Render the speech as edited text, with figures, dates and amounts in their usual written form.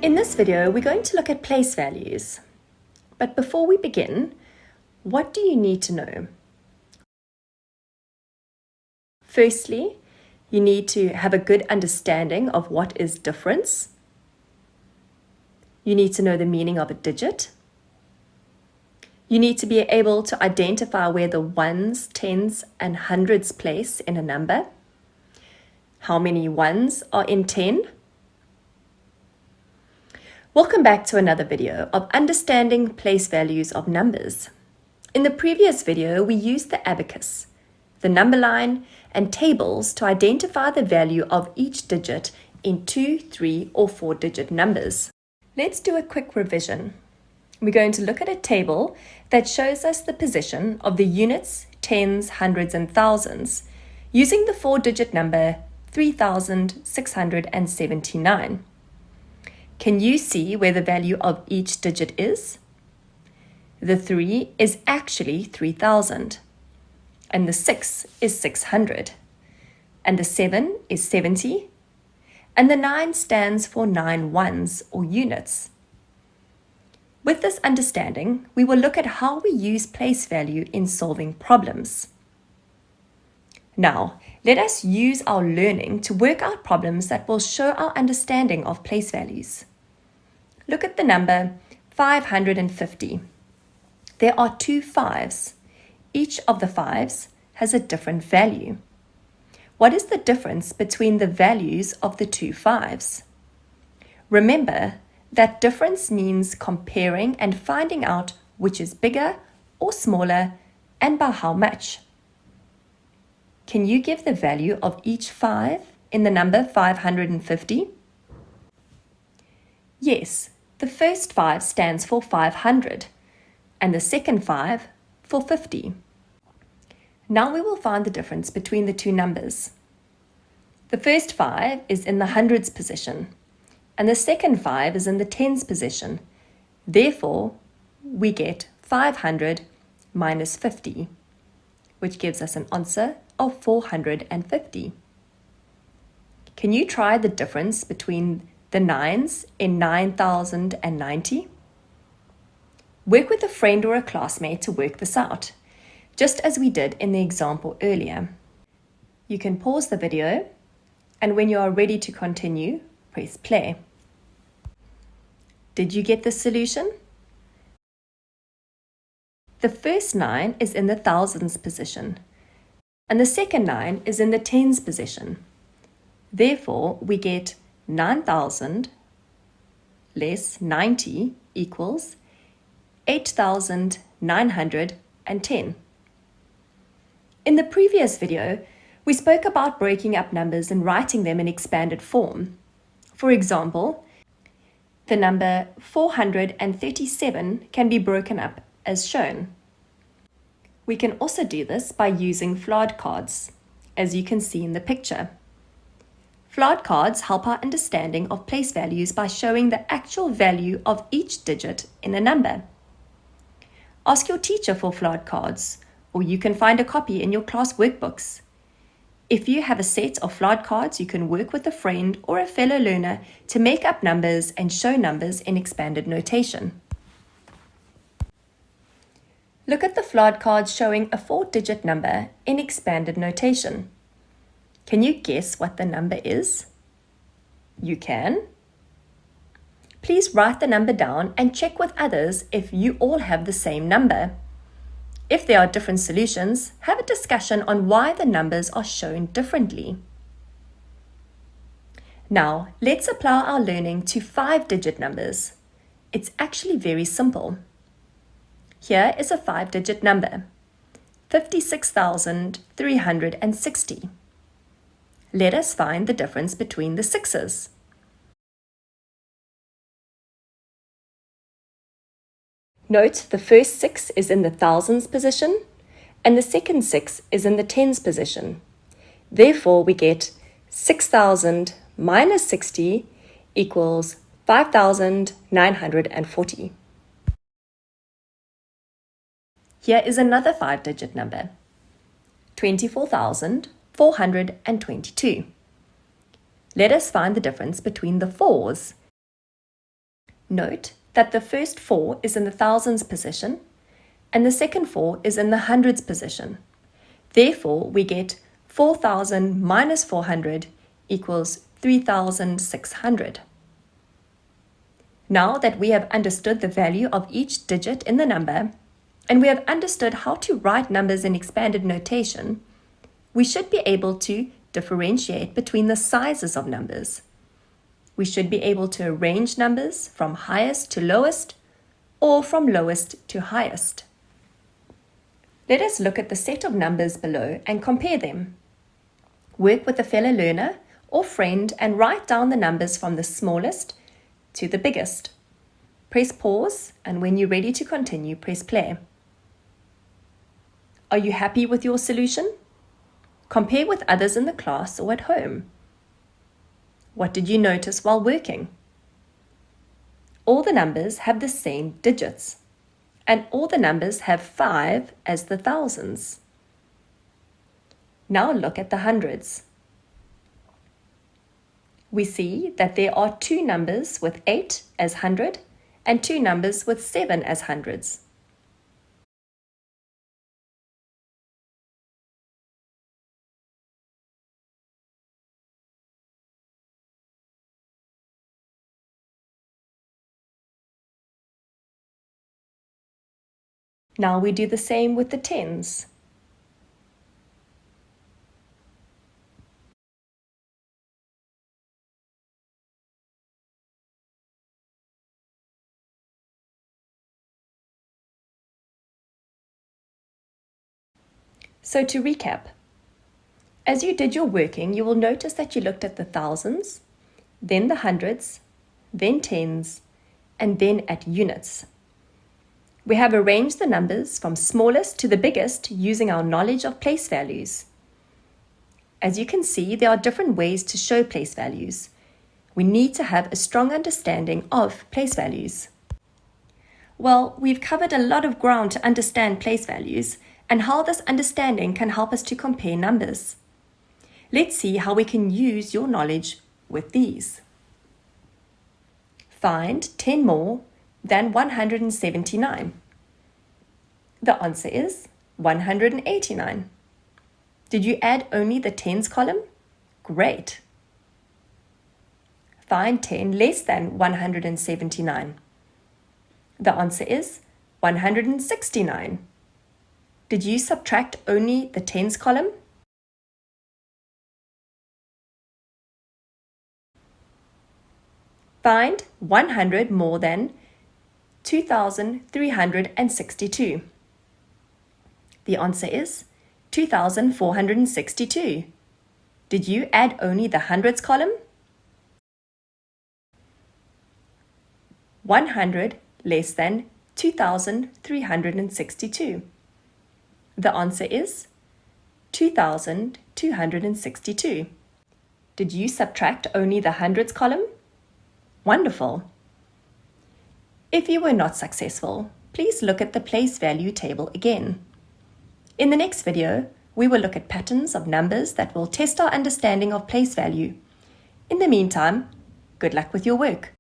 In this video, we're going to look at place values. But before we begin, what do you need to know? Firstly, you need to have a good understanding of what is difference. You need to know the meaning of a digit. You need to be able to identify where the ones, tens, and hundreds place in a number. How many ones are in 10? Welcome back to another video of understanding place values of numbers. In the previous video, we used the abacus, the number line, and tables to identify the value of each digit in 2, 3, or 4-digit numbers. Let's do a quick revision. We're going to look at a table that shows us the position of the units, tens, hundreds, and thousands using the 4-digit number 3,679. Can you see where the value of each digit is? The 3 is actually 3,000, and the 6 is 600, and the 7 is 70, and the 9 stands for 9 ones or units. With this understanding, we will look at how we use place value in solving problems. Now, let us use our learning to work out problems that will show our understanding of place values. Look at the number 550. There are 2 5s. Each of the 5s has a different value. What is the difference between the values of the 2 5s? Remember that difference means comparing and finding out which is bigger or smaller and by how much. Can you give the value of each 5 in the number 550? Yes, the first 5 stands for 500 and the second 5 for 50. Now we will find the difference between the two numbers. The first 5 is in the hundreds position and the second 5 is in the tens position. Therefore, we get 500 minus 50, which gives us an answer of 450. Can you try the difference between the 9s in 9,090? Work with a friend or a classmate to work this out, just as we did in the example earlier. You can pause the video, and when you are ready to continue, press play. Did you get the solution? The first 9 is in the thousands position, and the second 9 is in the tens position. Therefore, we get 9,000 less 90 equals 8,910. In the previous video, we spoke about breaking up numbers and writing them in expanded form. For example, the number 437 can be broken up as shown. We can also do this by using flashcards, as you can see in the picture. Flashcards help our understanding of place values by showing the actual value of each digit in a number. Ask your teacher for flashcards, or you can find a copy in your class workbooks. If you have a set of flashcards, you can work with a friend or a fellow learner to make up numbers and show numbers in expanded notation. Look at the flashcards showing a 4-digit number in expanded notation. Can you guess what the number is? You can. Please write the number down and check with others if you all have the same number. If there are different solutions, have a discussion on why the numbers are shown differently. Now, let's apply our learning to 5-digit numbers. It's actually very simple. Here is a 5-digit number, 56,360. Let us find the difference between the 6s. Note the first 6 is in the thousands position and the second 6 is in the tens position. Therefore, we get 6,000 minus 60 equals 5,940. Here is another 5-digit number, 24,422. Let us find the difference between the 4s. Note that the first 4 is in the thousands position and the second 4 is in the hundreds position. Therefore, we get 4,000 minus 400 equals 3,600. Now that we have understood the value of each digit in the number, and we have understood how to write numbers in expanded notation, we should be able to differentiate between the sizes of numbers. We should be able to arrange numbers from highest to lowest or from lowest to highest. Let us look at the set of numbers below and compare them. Work with a fellow learner or friend and write down the numbers from the smallest to the biggest. Press pause, and when you're ready to continue, press play. Are you happy with your solution? Compare with others in the class or at home. What did you notice while working? All the numbers have the same digits, and all the numbers have 5 as the thousands. Now look at the hundreds. We see that there are 2 numbers with 8 as 100 and 2 numbers with 7 as hundreds. Now we do the same with the tens. So to recap, as you did your working, you will notice that you looked at the thousands, then the hundreds, then tens, and then at units. We have arranged the numbers from smallest to the biggest using our knowledge of place values. As you can see, there are different ways to show place values. We need to have a strong understanding of place values. Well, we've covered a lot of ground to understand place values and how this understanding can help us to compare numbers. Let's see how we can use your knowledge with these. Find 10 more than 179. The answer is 189. Did you add only the tens column? Great. Find 10 less than 179. The answer is 169. Did you subtract only the tens column? Find 100 more than 2,362. The answer is 2,462. Did you add only the hundreds column? 100 less than 2,362. The answer is 2,262. Did you subtract only the hundreds column? Wonderful. If you were not successful, please look at the place value table again. In the next video, we will look at patterns of numbers that will test our understanding of place value. In the meantime, good luck with your work.